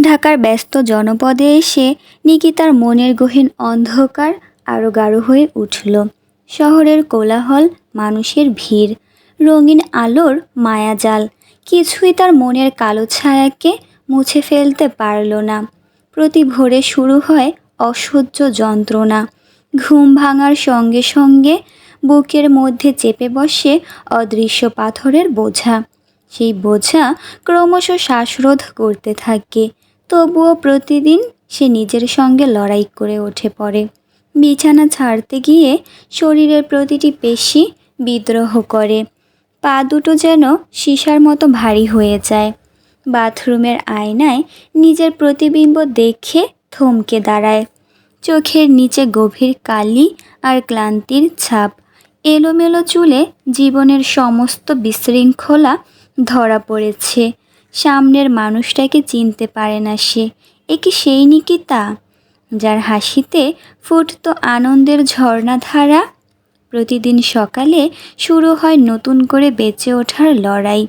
ঢাকার ব্যস্ত জনপদে এসে নিকিতার মনের গহীন অন্ধকার আরও গাঢ় হয়ে উঠল। শহরের কোলাহল, মানুষের ভিড়, রঙিন আলোর মায়াজাল কিছুই তার মনের কালো ছায়াকে মুছে ফেলতে পারল না। প্রতি ভোরে শুরু হয় অসহ্য যন্ত্রণা। ঘুম ভাঙার সঙ্গে সঙ্গে বুকের মধ্যে চেপে বসে অদৃশ্য পাথরের বোঝা। সেই বোঝা ক্রমশ শ্বাসরোধ করতে থাকে। তবুও প্রতিদিন সে নিজের সঙ্গে লড়াই করে ওঠে পড়ে। বিছানা ছাড়তে গিয়ে শরীরের প্রতিটি পেশি বিদ্রোহ করে। পা দুটো যেন সীসার মতো ভারী হয়ে যায়। বাথরুমের আয়নায় নিজের প্রতিবিম্ব দেখে থমকে দাঁড়ায়। চোখের নিচে গভীর কালি আর ক্লান্তির ছাপ। এলোমেলো চুলে জীবনের সমস্ত বিশৃঙ্খলা ধরা পড়েছে। সামনের মানুষটাকে চিনতে পারে না সে। এ কি সেই নিকিতা, যার হাসিতে ফুটতো আনন্দের ঝর্ণাধারা? প্রতিদিন সকালে শুরু হয় নতুন করে বেঁচে ওঠার লড়াই।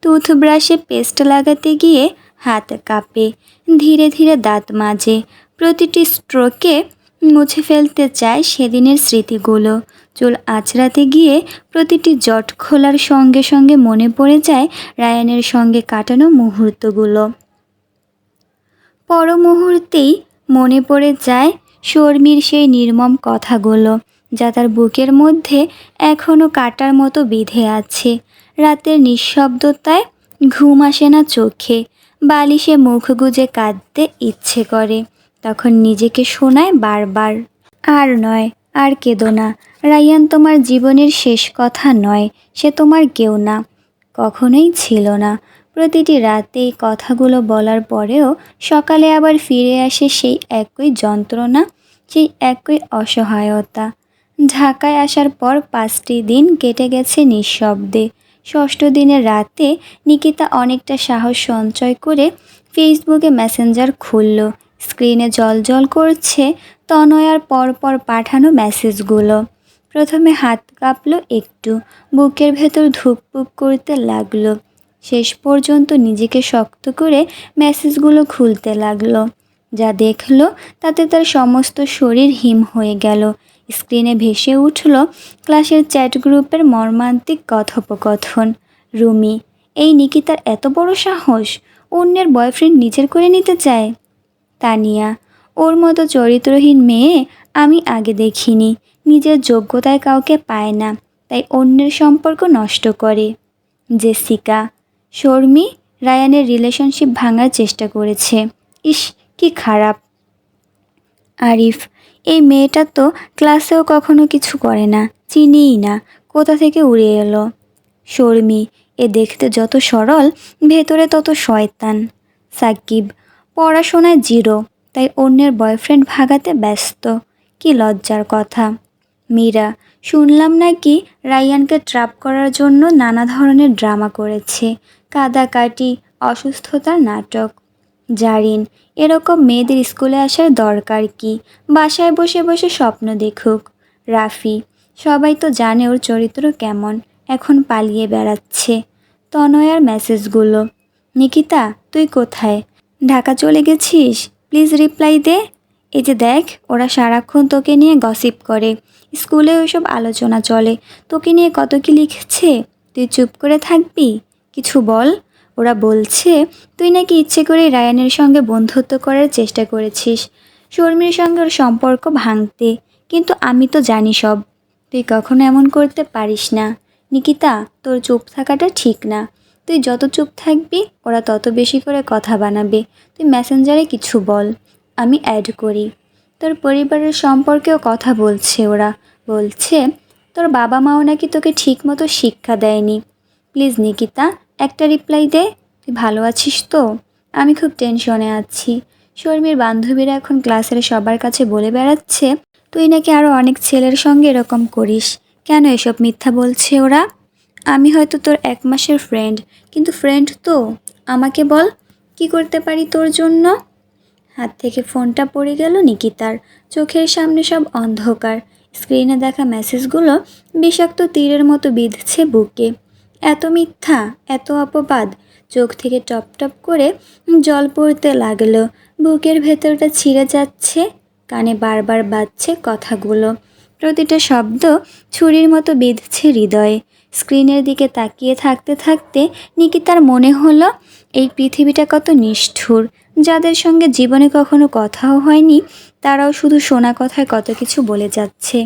টুথব্রাশে পেস্ট লাগাতে গিয়ে হাত কাঁপে, ধীরে ধীরে দাঁত মাজে। প্রতিটি স্ট্রোকে মুছে ফেলতে চায় সেদিনের স্মৃতিগুলো। চুল আঁচড়াতে গিয়ে প্রতিটি জট খোলার সঙ্গে সঙ্গে মনে পড়ে যায় রায়ানের সঙ্গে কাটানো মুহূর্তগুলো। পর মুহূর্তেই মনে পড়ে যায় শর্মির সেই নির্মম কথাগুলো, যা তার বুকের মধ্যে এখনও কাটার মতো বিঁধে আছে। রাতের নিঃশব্দতায় ঘুম আসে না চোখে। বালিশে মুখ গুজে কাঁদতে ইচ্ছে করে। তখন নিজেকে শোনায় বারবার, আর নয়, আর কেঁদো না। রায়ান তোমার জীবনের শেষ কথা নয়, সে তোমার কেউ না, কখনোই ছিল না। প্রতিটি রাতে এই কথাগুলো বলার পরেও সকালে আবার ফিরে আসে সেই একই যন্ত্রণা, সেই একই অসহায়তা। ঢাকায় আসার পর 5টি দিন কেটে গেছে নিঃশব্দে। 6ষ্ঠ দিনের রাতে নিকিতা অনেকটা সাহস সঞ্চয় করে ফেসবুকে মেসেঞ্জার খুলল। স্ক্রিনে জ্বলজ্বল করছে তনয়ার পরপর পাঠানো মেসেজগুলো। প্রথমে হাত কাঁপল একটু, বুকের ভেতর ধুকপুক করতে লাগলো। শেষ পর্যন্ত নিজেকে শক্ত করে মেসেজগুলো খুলতে লাগলো। যা দেখল তাতে তার সমস্ত শরীর হিম হয়ে গেল। স্ক্রিনে ভেসে উঠল ক্লাসের চ্যাট গ্রুপের মর্মান্তিক কথোপকথন। রুমি, এই নিকিতার এত বড় সাহস, অন্যের বয়ফ্রেন্ড নিজের করে নিতে চায়। তানিয়া, ওর মতো চরিত্রহীন মেয়ে আমি আগে দেখিনি। নিজের যোগ্যতায় কাউকে পায় না, তাই অন্যের সম্পর্ক নষ্ট করে। জেসিকা, শর্মি রায়ানের রিলেশনশিপ ভাঙার চেষ্টা করেছে। ইস, কি খারাপ। আরিফ, এই মেয়েটা তো ক্লাসেও কখনো কিছু করে না, চিনিই না, কোথা থেকে উড়ে এলো। শর্মি, এ দেখতে যত সরল, ভেতরে তত শয়তান। সাকিব, পড়াশোনায় জিরো, তাই অন্যের বয়ফ্রেন্ড ভাগাতে ব্যস্ত। কি লজ্জার কথা। মীরা, শুনলাম নাকি রায়ানকে ট্র্যাপ করার জন্য নানা ধরনের ড্রামা করেছে, কাদাকাটি, অসুস্থতার নাটক। জারিন, এরকম মেয়েদের স্কুলে আসার দরকার কি, বাসায় বসে বসে স্বপ্ন দেখুক। রাফি, সবাই তো জানে ওর চরিত্র কেমন, এখন পালিয়ে বেড়াচ্ছে। তনয়ার মেসেজগুলো, নিকিতা তুই কোথায়, ঢাকা চলে গেছিস? প্লিজ রিপ্লাই দে। এই যে দেখ, ওরা সারাক্ষণ তোকে নিয়ে গসিপ করে, স্কুলে ওইসব আলোচনা চলে, তোকে নিয়ে কত কি লিখছে। তুই চুপ করে থাকবি? কিছু বল। ওরা বলছে তুই নাকি ইচ্ছে করে রায়ানের সঙ্গে বন্ধুত্ব করার চেষ্টা করেছিস, শর্মির সঙ্গে ওর সম্পর্ক ভাঙতে, কিন্তু আমি তো জানি সব। তুই কখনো এমন করতে পারিস না। নিকিতা, তোর চুপ থাকাটা ঠিক না। তুই যত চুপ থাকবি ওরা তত বেশি করে কথা বানাবে। তুই মেসেঞ্জারে কিছু বল, আমি অ্যাড করি। তোর পরিবারের সম্পর্কেও কথা বলছে ওরা, বলছে তোর বাবা মাও নাকি তোকে ঠিক মতো শিক্ষা দেয়নি। প্লিজ নিকিতা, একটা রিপ্লাই দে। তুই ভালো আছিস তো? আমি খুব টেনশনে আছি। শর্মির বান্ধবীরা এখন ক্লাসের সবার কাছে বলে বেড়াচ্ছে তুই নাকি আরও অনেক ছেলের সঙ্গে এরকম করিস। কেন এসব মিথ্যা বলছে ওরা? আমি হয়তো তোর 1 মাসের ফ্রেন্ড, কিন্তু ফ্রেন্ড তো। আমাকে বল, কি করতে পারি তোর জন্য? হাত থেকে ফোনটা পড়ে গেল নিকিতার। চোখের সামনে সব অন্ধকার। স্ক্রিনে দেখা মেসেজগুলো বিষাক্ত তীরের মতো বিঁধছে বুকে। এত মিথ্যা, এত অপবাদ, চোখ থেকে টপ টপ করে জল পড়তে লাগলো। বুকের ভেতরটা ছিঁড়ে যাচ্ছে, কানে বারবার বাজছে কথাগুলো। প্রতিটা শব্দ ছুরির মতো বিঁধছে হৃদয়ে। স্ক্রিনের দিকে তাকিয়ে থাকতে থাকতে নিকিতার মনে হলো এই পৃথিবীটা কত নিষ্ঠুর। যাদের সঙ্গে জীবনে কখনো কথাও হয়নি, তারাও শুধু শোনা কথায় কত কিছু বলে যাচ্ছে।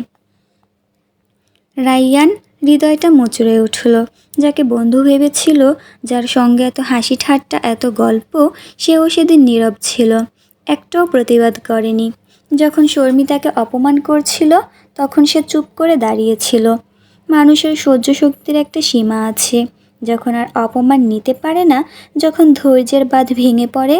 রাইয়ান, হৃদয়টা মুচড়ে উঠল। যাকে বন্ধু ভেবেছিল, যার সঙ্গে এত হাসি ঠাট্টা, এত গল্প, সেও সেদিন নীরব ছিল, একটাও প্রতিবাদ করেনি। যখন শর্মি তাকে অপমান করছিল, তখন সে চুপ করে দাঁড়িয়েছিল। মানুষের সহ্য শক্তির একটা সীমা আছে। যখন আর অপমান নিতে পারে না, যখন ধৈর্যের বাঁধ ভেঙে পড়ে,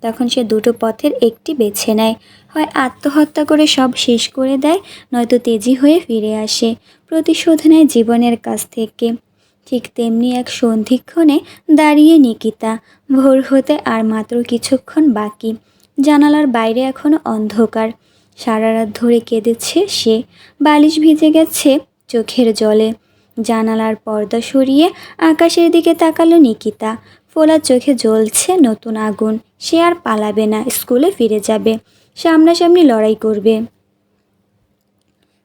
তখন সে দুটো পথের একটি বেছে নেয়। হয় আত্মহত্যা করে সব শেষ করে দেয়, নয়তো তেজি হয়ে ফিরে আসে, প্রতিশোধ নেয় জীবনের কাছ থেকে। ঠিক তেমনি এক সন্ধিক্ষণে দাঁড়িয়ে নিকিতা। ভোর হতে আর মাত্র কিছুক্ষণ বাকি। জানালার বাইরে এখনো অন্ধকার। সারা রাত ধরে কেঁদেছে সে। বালিশ ভিজে গেছে চোখের জলে। জানালার পর্দা সরিয়ে আকাশের দিকে তাকালো নিকিতা। ফোলা চোখে জ্বলছে নতুন আগুন। সে আর পালাবে না, স্কুলে ফিরে যাবে, সামনাসামনি লড়াই করবে।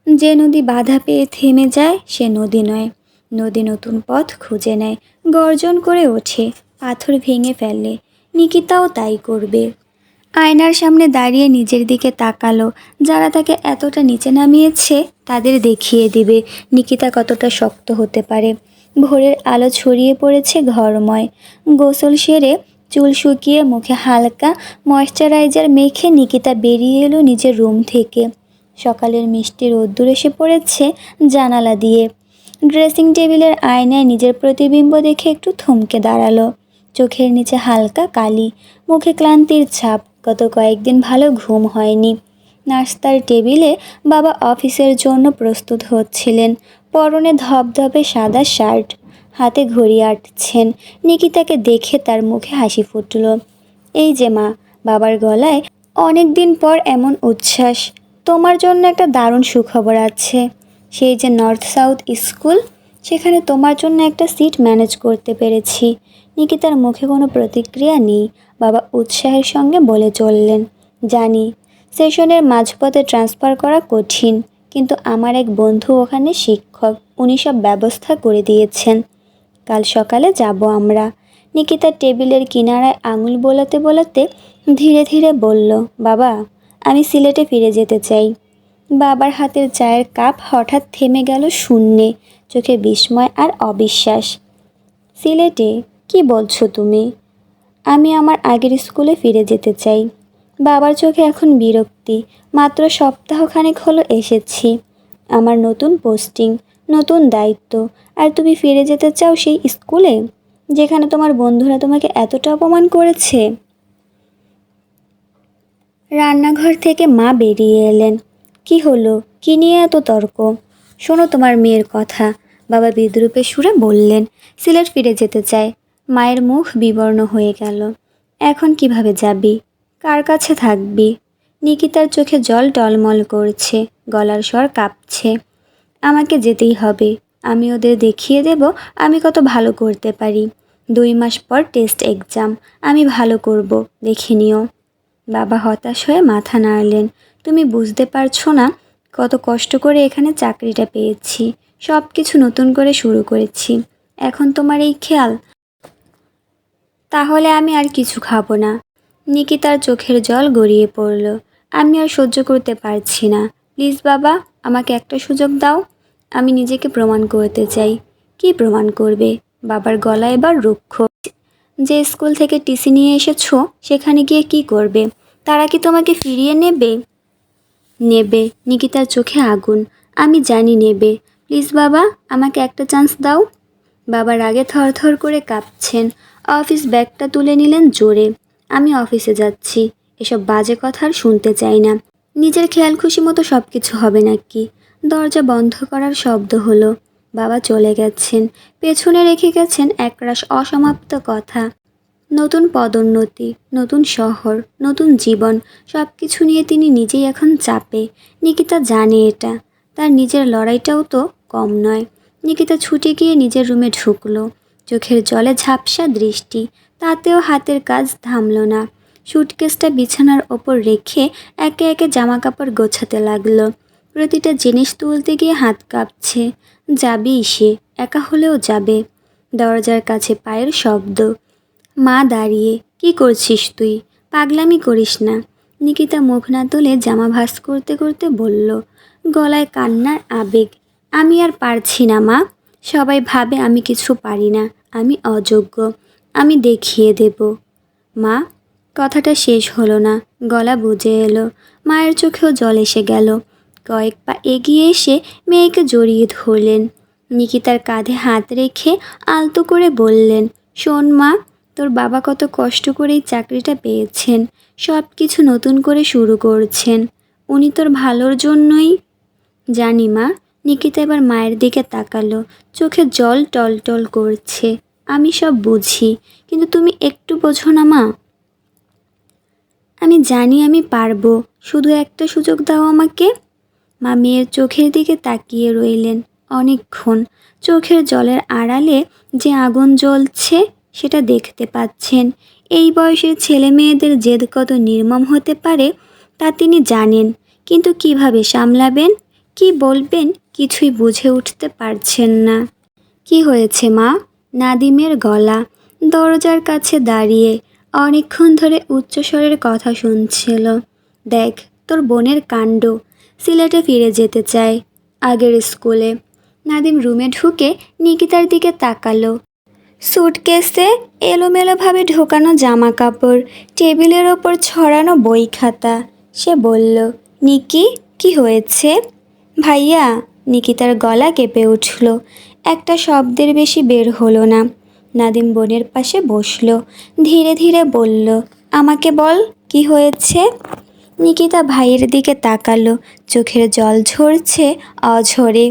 যে নদী বাধা পেয়ে থেমে যায়, সে নদী নয়। নদী নতুন পথ খুঁজে নেয়, গর্জন করে ওঠে, পাথর ভেঙে ফেলে। নিকিতাও তাই করবে। আয়নার সামনে দাঁড়িয়ে নিজের দিকে তাকালো। যারা তাকে এতটা নিচে নামিয়েছে, তাদের দেখিয়ে দিবে নিকিতা কতটা শক্ত হতে পারে। ভোরের আলো ছড়িয়ে পড়েছে ঘরময়। গোসল সেরে চুল শুকিয়ে মুখে হালকা ময়শ্চারাইজার মেখে নিকিতা বেরিয়ে এলো নিজের রুম থেকে। সকালের মিষ্টি রোদ্দুর এসে পড়েছে জানালা দিয়ে। ড্রেসিং টেবিলের আয়নায় নিজের প্রতিবিম্ব দেখে একটু থমকে দাঁড়ালো। চোখের নিচে হালকা কালি, মুখে ক্লান্তির ছাপ। গত কয়েকদিন ভালো ঘুম হয়নি। নাস্তার টেবিলে বাবা অফিসের জন্য প্রস্তুত হচ্ছিলেন। পরনে ধবধবে সাদা শার্ট, হাতে ঘড়ি আঁটছেন। নিকিতাকে দেখে তার মুখে হাসি ফুটল। এই যে মা। বাবার গলায় অনেক দিন পর এমন উচ্ছ্বাস। তোমার জন্য একটা দারুণ সুখবর আছে। সেই যে নর্থ সাউথ স্কুল, সেখানে তোমার জন্য একটা সিট ম্যানেজ করতে পেরেছি। নিকিতার মুখে কোনো প্রতিক্রিয়া নেই। বাবা উৎসাহের সঙ্গে বলে চললেন, জানি সেশনের মাঝপথে ট্রান্সফার করা কঠিন, কিন্তু আমার এক বন্ধু ওখানে শিক্ষক, উনি সব ব্যবস্থা করে দিয়েছেন। কাল সকালে যাব আমরা। নিকিতা টেবিলের কিনারায় আঙুল বোলাতে বোলাতে ধীরে ধীরে বলল, বাবা, আমি সিলেটে ফিরে যেতে চাই। বাবার হাতের চায়ের কাপ হঠাৎ থেমে গেল শূন্যে, চোখে বিস্ময় আর অবিশ্বাস। সিলেটে? কি বলছো তুমি? আমি আমার আগের স্কুলে ফিরে যেতে চাই। বাবার চোখে এখন বিরক্তি। মাত্র সপ্তাহখানেক হলো এসেছি। আমার নতুন পোস্টিং, নতুন দায়িত্ব, আর তুমি ফিরে যেতে চাও সেই স্কুলে যেখানে তোমার বন্ধুরা তোমাকে এতটা অপমান করেছে। রান্নাঘর থেকে মা বেরিয়ে এলেন। কি হলো? কি নিয়ে এত তর্ক? শোনো তোমার মেয়ের কথা, বাবা বিদ্রূপের সুরে বললেন। সিলেট ফিরে যেতে চায়। মায়ের মুখ বিবর্ণ হয়ে গেল। এখন কিভাবে যাবি? কার কাছে থাকবি? নিকিতার চোখে জল টলমল করছে, গলার স্বর কাঁপছে। আমাকে যেতেই হবে। আমি ওদের দেখিয়ে দেব আমি কত ভালো করতে পারি। 2 মাস পর টেস্ট এক্সাম, আমি ভালো করব, দেখে নিও। বাবা হতাশ হয়ে মাথা নাড়লেন। তুমি বুঝতে পারছো না কত কষ্ট করে এখানে চাকরিটা পেয়েছি, সব কিছু নতুন করে শুরু করেছি। এখন তোমার এই খেয়াল? তাহলে আমি আর কিছু খাবো না। নিকিতার চোখের জল গড়িয়ে পড়ল। আমি আর সহ্য করতে পারছি না। প্লিজ বাবা, আমাকে একটা সুযোগ দাও। আমি নিজেকে প্রমাণ করতে চাই। কি প্রমাণ করবে? বাবার গলা এবার রুক্ষ। যে স্কুল থেকে টিসি নিয়ে এসেছো, সেখানে গিয়ে কি করবে? তারা কি তোমাকে ফিরিয়ে নেবে? নেবে। নিকিতার চোখে আগুন। আমি জানি নেবে। প্লিজ বাবা, আমাকে একটা চান্স দাও। বাবা রাগে থরথর করে কাঁপছেন। অফিস ব্যাগটা তুলে নিলেন জোরে। আমি অফিসে যাচ্ছি, এসব বাজে কথা আর শুনতে চাই না। নিজের খেয়াল খুশি মতো সব কিছু হবে নাকি? দরজা বন্ধ করার শব্দ হলো। বাবা চলে গেছেন। পেছনে রেখে গেছেন একরাশ অসমাপ্ত কথা। নতুন পদোন্নতি, নতুন শহর, নতুন জীবন, সব কিছু নিয়ে তিনি নিজেই এখন চাপে। নিকিতা জানে এটা। তার নিজের লড়াইটাও তো কম নয়। নিকিতা ছুটে গিয়ে নিজের রুমে ঢুকলো। চোখের জলে ঝাপসা দৃষ্টি, তাতেও হাতের কাজ থামল না। সুটকেসটা বিছানার ওপর রেখে একে একে জামাকাপড় গোছাতে লাগলো। প্রতিটা জিনিস তুলতে গিয়ে হাত কাঁপছে। যাবেই সে, একা হলেও যাবে। দরজার কাছে পায়ের শব্দ। মা দাঁড়িয়ে। কি করছিস তুই? পাগলামি করিস না। নিকিতা মুখ না তুলে জামা ভাঁজ করতে করতে বলল, গলায় কান্নার আবেগ। আমি আর পারছি না মা। সবাই ভাবে আমি কিছু পারি না, আমি অযোগ্য। আমি দেখিয়ে দেব। মা। কথাটা শেষ হলো না, গলা বুজে এলো। মায়ের চোখেও জল এসে গেল। কয়েক পা এগিয়ে এসে মেয়েকে জড়িয়ে ধরলেন। নিকিতার কাঁধে হাত রেখে আলতো করে বললেন, শোন মা, তোর বাবা কত কষ্ট করে এই চাকরিটা পেয়েছেন, সব কিছু নতুন করে শুরু করছেন। উনি তোর ভালোর জন্যই। জানি মা। নিকিতা এবার মায়ের দিকে তাকালো, চোখে জল টলটল করছে। আমি সব বুঝি, কিন্তু তুমি একটু বোঝো না মা। আমি জানি আমি পারবো, শুধু একটা সুযোগ দাও আমাকে। মা মেয়ের চোখের দিকে তাকিয়ে রইলেন অনেকক্ষণ। চোখের জলের আড়ালে যে আগুন জ্বলছে সেটা দেখতে পাচ্ছেন। এই বয়সের ছেলে মেয়েদের জেদ কত নির্মম হতে পারে তা তিনি জানেন, কিন্তু কিভাবে সামলাবেন, কি বলবেন কিছুই বুঝে উঠতে পারছেন না। কি হয়েছে মা? নাদিমের গলা। দরজার কাছে দাঁড়িয়ে অনেকক্ষণ ধরে উচ্চস্বরের কথা শুনছিল। দেখ তোর বোনের কাণ্ড, সিলেটে ফিরে যেতে চায়, আগের স্কুলে। নাদিম রুমে ঢুকে নিকিতার দিকে তাকালো। সুটকেসে এলোমেলোভাবে ঢোকানো জামা কাপড়, টেবিলের ওপর ছড়ানো বই খাতা। সে বলল, নিকি, কি হয়েছে? ভাইয়া। নিকিতার গলা কেঁপে উঠল। একটা শব্দের বেশি বের হলো না। নাদিম বোনের পাশে বসল, ধীরে ধীরে বলল, আমাকে বল, কি হয়েছে? নিকিতা ভাইয়ের দিকে তাকালো, চোখের জল ঝরছে অঝরে।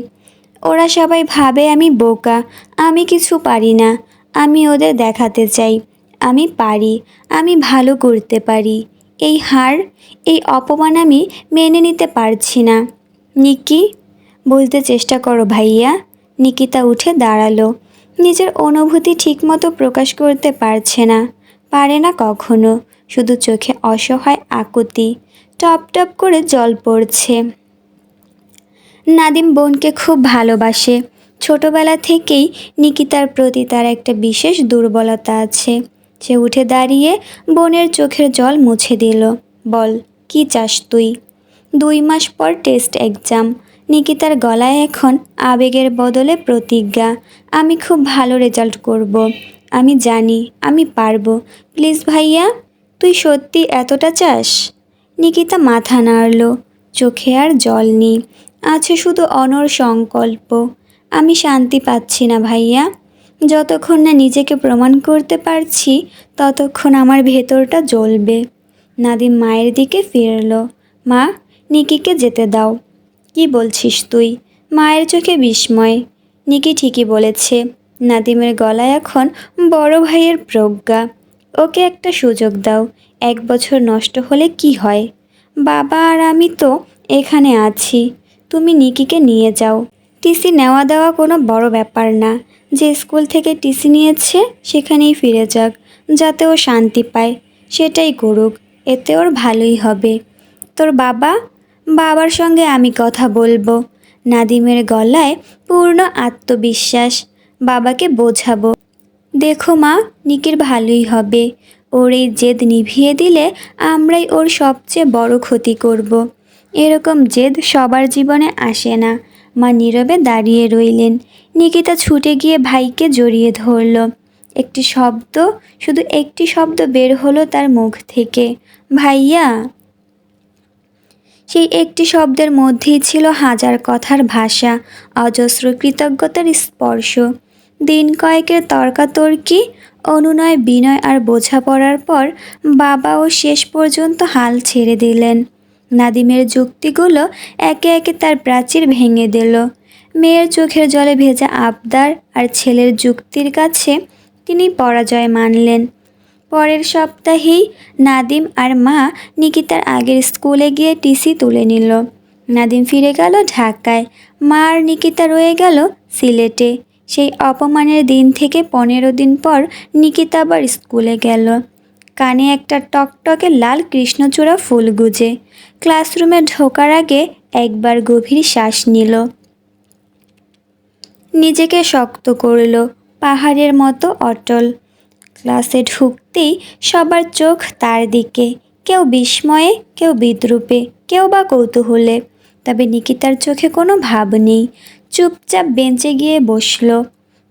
ওরা সবাই ভাবে আমি বোকা, আমি কিছু পারি না। আমি ওদের দেখাতে চাই আমি পারি, আমি ভালো করতে পারি। এই হার, এই অপমান আমি মেনে নিতে পারছি না। নিকি, বলতে চেষ্টা করো ভাইয়া। নিকিতা উঠে দাঁড়ালো। নিজের অনুভূতি ঠিকমতো প্রকাশ করতে পারছে না, পারে না কখনো। শুধু চোখে অসহায় আকুতি, টপ টপ করে জল পড়ছে। নাদিম বোনকে খুব ভালোবাসে। ছোটবেলা থেকেই নিকিতার প্রতি তার একটা বিশেষ দুর্বলতা আছে। সে উঠে দাঁড়িয়ে বোনের চোখের জল মুছে দিল। বল, কি চাস তুই? 2 মাস পর টেস্ট এক্সাম। নিকিতার গলায় এখন আবেগের বদলে প্রতিজ্ঞা। আমি খুব ভালো রেজাল্ট করব। আমি জানি আমি পারবো। প্লিজ ভাইয়া, তুই সত্যি এতটা চাস? নিকিতা মাথা নাড়ল। চোখে আর জল নেই, আছে শুধু অনড় সংকল্প। আমি শান্তি পাচ্ছি না ভাইয়া। যতক্ষণ না নিজেকে প্রমাণ করতে পারছি ততক্ষণ আমার ভেতরটা জ্বলবে। নাদিম মায়ের দিকে ফিরল। মা, নিকিকে যেতে দাও। কি বলছিস তুই? মায়ের চোখে বিস্ময়। নিকি ঠিকই বলেছে। নাদিমের গলায় এখন বড় ভাইয়ের প্রজ্ঞা। ওকে একটা সুযোগ দাও। 1 বছর নষ্ট হলে কি হয়? বাবা আর আমি তো এখানে আছি। তুমি নিকিকে নিয়ে যাও। টিসি নেওয়া দেওয়া কোনো বড় ব্যাপার না। যে স্কুল থেকে টিসি নিয়েছে সেখানেই ফিরে যাক, যাতে ও শান্তি পায়। সেটাই করুক, এতে ওর ভালোই হবে। তোর বাবা? বাবার সঙ্গে আমি কথা বলবো। নাদিমের গলায় পূর্ণ আত্মবিশ্বাস। বাবাকে বোঝাবো। দেখো মা, নিকির ভালোই হবে। ওর এই জেদ নিভিয়ে দিলে আমরাই ওর সবচেয়ে বড় ক্ষতি করব। এরকম জেদ সবার জীবনে আসে না। মা নীরবে দাঁড়িয়ে রইলেন। নিকিতা ছুটে গিয়ে ভাইকে জড়িয়ে ধরল। একটি শব্দ, শুধু একটি শব্দ বের হলো তার মুখ থেকে, ভাইয়া। সেই একটি শব্দের মধ্যেই ছিল হাজার কথার ভাষা, অজস্র কৃতজ্ঞতার স্পর্শ। দিন কয়েকের তর্কাতর্কি, অনুনয় বিনয় আর বোঝাপড়ার পর বাবাও শেষ পর্যন্ত হাল ছেড়ে দিলেন। নাদিমের যুক্তিগুলো একে একে তার প্রাচীর ভেঙে দিল। মেয়ের চোখের জলে ভেজা আবদার আর ছেলের যুক্তির কাছে তিনি পরাজয় মানলেন। পরের সপ্তাহেই নাদিম আর মা নিকিতার আগের স্কুলে গিয়ে টিসি তুলে নিল। নাদিম ফিরে গেল ঢাকায়, মা আর নিকিতা রয়ে গেল সিলেটে। সেই অপমানের দিন থেকে 15 দিন পর নিকিতা আবার স্কুলে গেল, কানে একটা টকটকে লাল কৃষ্ণচূড়া ফুল গুজে। ক্লাসরুমে ঢোকার আগে একবার গভীর শ্বাস নিল, নিজেকে শক্ত করল, পাহাড়ের মতো অটল। ক্লাসে ঢুকতেই সবার চোখ তার দিকে, কেউ বিস্ময়ে, কেউ বিদ্রূপে, কেউ বা কৌতূহলে। তবে নিকিতার চোখে কোনো ভাব নেই, চুপচাপ বেঞ্চে গিয়ে বসল,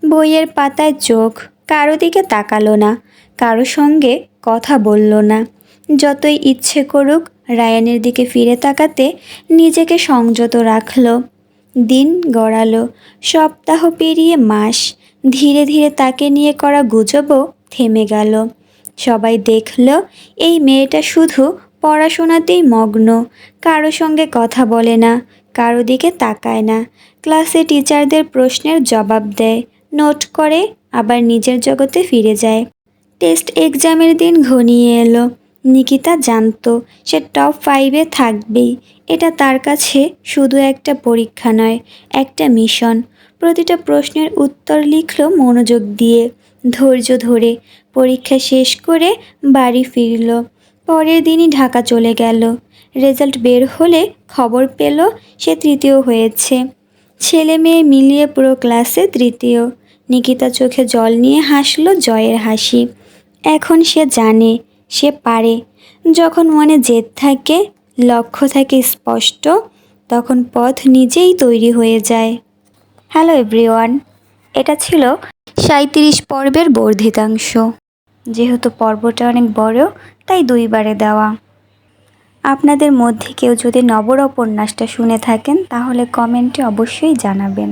বইয়ের পাতায় চোখ, কারো দিকে তাকালো না, কারো সঙ্গে কথা বলল না। যতই ইচ্ছে করুক রায়ানের দিকে ফিরে তাকাতে নিজেকে সংযত রাখল। দিন গড়ালো, সপ্তাহ পেরিয়ে মাস, ধীরে ধীরে তাকে নিয়ে করা গুজবও থেমে গেল। সবাই দেখল এই মেয়েটা শুধু পড়াশোনাতেই মগ্ন, কারো সঙ্গে কথা বলে না, কারো দিকে তাকায় না, ক্লাসে টিচারদের প্রশ্নের জবাব দেয়, নোট করে, আবার নিজের জগতে ফিরে যায়। টেস্ট এক্সামের দিন ঘনিয়ে এলো। নিকিতা জানতো সে টপ 5-এ থাকবেই। এটা তার কাছে শুধু একটা পরীক্ষা নয়, একটা মিশন। প্রতিটা প্রশ্নের উত্তর লিখল মনোযোগ দিয়ে, ধৈর্য ধরে। পরীক্ষা শেষ করে বাড়ি ফিরল। পরের দিনই ঢাকা চলে গেল। রেজাল্ট বের হলে খবর পেল সে তৃতীয় হয়েছে। ছেলে মেয়ে মিলিয়ে পুরো ক্লাসে তৃতীয়। নিকিতা চোখে জল নিয়ে হাসল জয়ের হাসি। এখন সে জানে, সে পারে। যখন মনে জেদ থাকে, লক্ষ্য থাকে স্পষ্ট, তখন পথ নিজেই তৈরি হয়ে যায়। হ্যালো এভরিওয়ান, এটা ছিল 37 পর্বের বর্ধিতাংশ। যেহেতু পর্বটা অনেক বড়, তাই 2বারে দেওয়া। আপনাদের মধ্যে কেউ যদি নবর উপন্যাসটা শুনে থাকেন তাহলে কমেন্টে অবশ্যই জানাবেন।